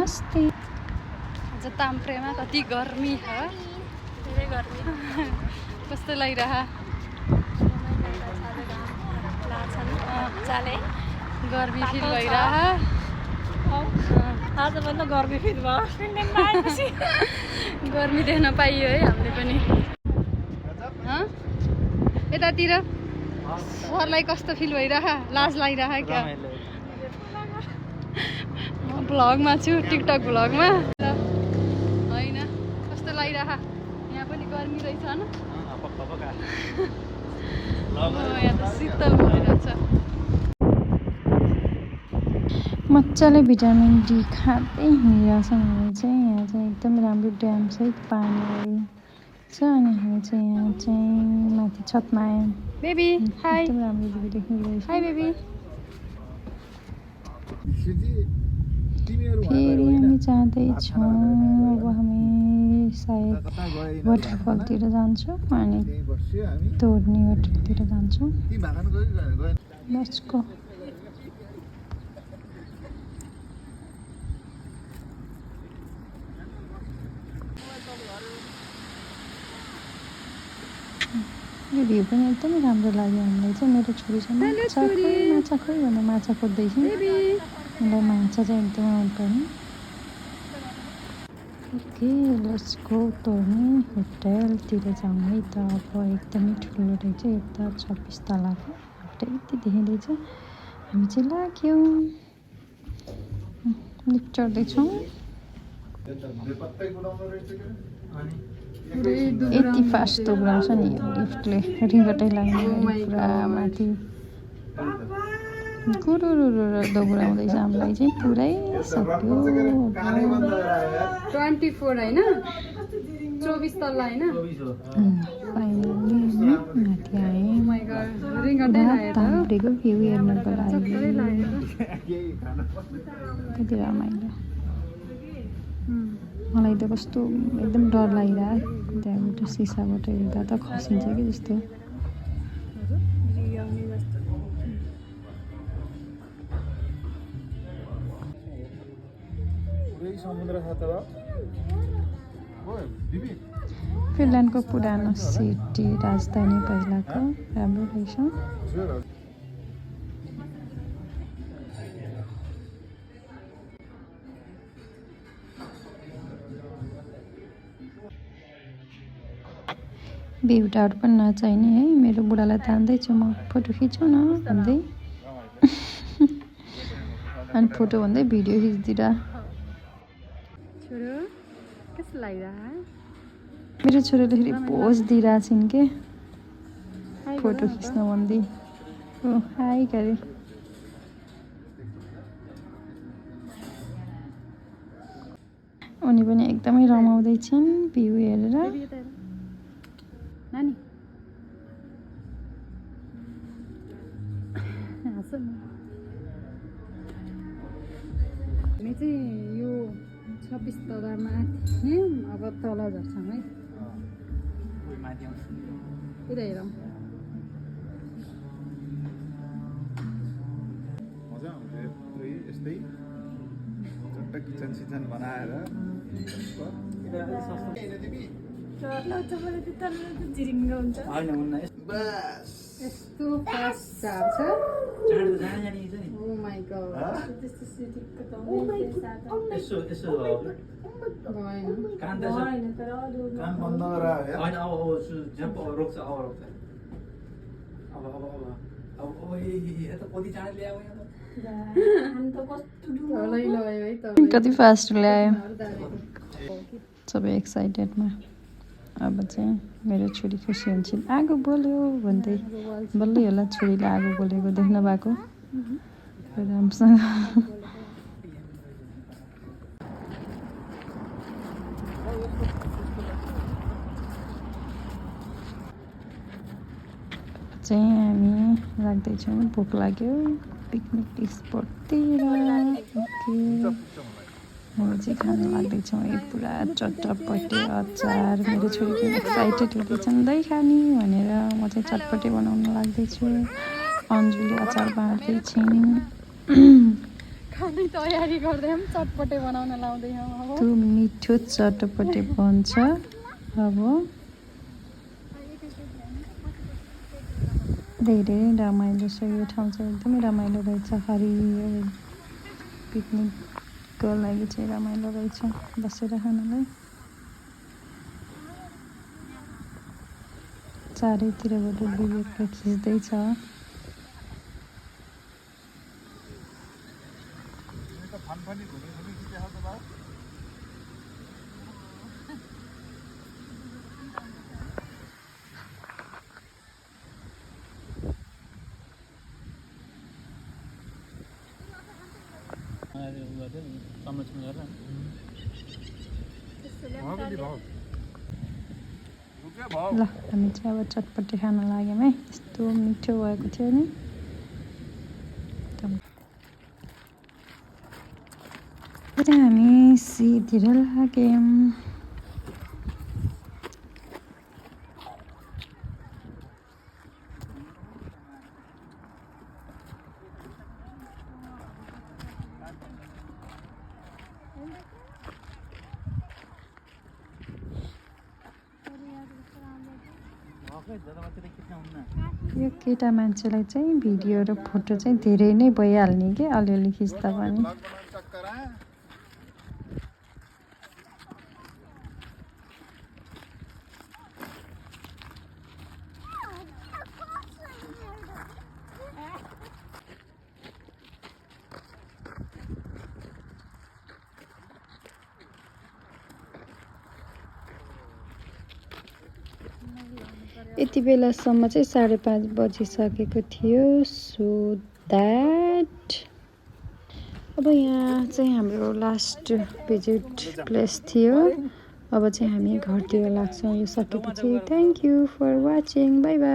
नमस्ते। आज ताम्प्रेमा कति गर्मी छ, धेरै गर्मी कस्तो लागिरहा गर्मी फिल भइरहा। आज पनि गर्मी फिल भयो। गर्मी देख्न पाइयो है हामीले पनि। यतातिर सरलाई कस्तो फिल भइरहा, लाज लागिरहा क्या? म भ्लगमा छु, टिकटक भ्लगमा होइन। कस्तो लागिरहा? यहाँ पनि गर्मी रहेछ न, यहाँ त शीतल भइरहेछ। मजाले भिटामिन डी खाँदै हिँडिरहेछौँ हामी चाहिँ। यहाँ चाहिँ एकदम राम्रो ड्याम सहित पानीहरू छ अनि हामी चाहिँ यहाँ चाहिँ माथि छतमा आयौँ। बेबी हाई, एकदम राम्रो भिउ देख्नु। High baby. फेरि हामी जाँदैछौँ। अब हामी सायद वाटरफलतिर जान्छौँ अनि तोर्नी वाटरतिर जान्छौँ। Let's go. यो भ्यू पनि एकदमै राम्रो लाग्यो हामीलाई चाहिँ। मेरो छोरी चाहिँ माछा खोइ भनेर माछा खोज्दैछ। मलाई माछा चाहिँ एकदमै मनपर्ने। Okay let's go. तोर्नी होटलतिर जाउँ है त। अब एकदमै ठुलो रहेछ, यता 26 तलाको होटल यति देखिँदैछ। हामी चाहिँ लाग्यौँ, लिफ्ट चढ्दैछौँ। यति फास्ट दौडाउँछ नि यो लिफ्टले, रिङ्गटै लाग्ने पुरा माथि गुरुरु दौडाउँदैछ हामीलाई चाहिँ। पुरै सक्यो। 24 होइन, 24 तल्ला होइन। फाइनली माथि आएँ। ताम्प्रेको भ्यू हेर्नको लागि कति रमाइलो। मलाई त कस्तो एकदम डर लागिरहेको, त्यहाँबाट सिसाबाट हेर्दा त खसिन्छ कि जस्तो। फिनल्यान्डको पुरानो सिटी, राजधानी पहिलाको, राम्रो रहेछ। भ्यू टावर पनि नचाहिने है। मेरो बुढालाई तान्दैछु म, फोटो खिचौँ न भन्दै। अनि फोटो भन्दै भिडियो खिचिदिएर। छोरो कस्तो लागिरहा? मेरो छोरीले फेरि पोज दिइरहेछन् के, फोटो खिच्न भन्दै। ओ हाई गरे। उनी पनि एकदमै रमाउँदैछन् भ्यू हेरेर। नानी हामी चाहिँ यो 26 तला माथि थियौँ, अब तल झर्छौँ है। पुरा हेरौँ। मजा आउँछ यस्तै चट्ट किचन सिचन बनाएर। यस्तो फास्ट झार्छ। Oh my god. कान बन्द गरायो कति फास्ट ल्यायो। सबै एक्साइटेडमा। अब चाहिँ मेरो छोरी खुसी हुन्छन्। आगो बोल्यो भन्दै, बल्लै होला छोरीले आगो बोलेको देख्नु भएको राम्रोसँग। चाहिँ हामी लाग्दैछौँ, भोक लाग्यो पिकनिक स्पटतिर। ओके हामी चाहिँ खान लाग्दैछौँ। यो पुरा चटपटे अचार। मेरो छोरी पनि एक्साइटेड हुँदैछन् दही खाने भनेर। म चाहिँ चटपटे बनाउन लाग्दैछु। अन्जुले अचार बाँड्दैछिन्। खाने तयारी गर्दै हम चटपटे बनाउन लाउँदै हौ अब त्यो मिठो चटपटे बन्छ अब धेरै रमाइलो छ यो ठाउँ चाहिँ एकदमै रमाइलो रहेछ हरियो पिकनिकको लागि चाहिँ रमाइलो रहेछ बसेर खानलाई चारैतिरबाट भिडियोले खिच्दैछ ल हामी चाहिँ अब चटपटे खान लाग्यौँ है यस्तो मिठो भएको थियो नि हामी सीतिर लाग्यौँ यो केटा मान्छेलाई चाहिँ भिडियो र फोटो चाहिँ धेरै नै भइहाल्ने कि अलिअलि खिच्दा पनि यति बेलासम्म चाहिँ 5:30 बजिसकेको थियो सो द्याट अब यहाँ चाहिँ हाम्रो लास्ट भिजिट प्लेस थियो अब चाहिँ हामी घरतिर लाग्छौँ यो सकेपछि thank you for watching bye by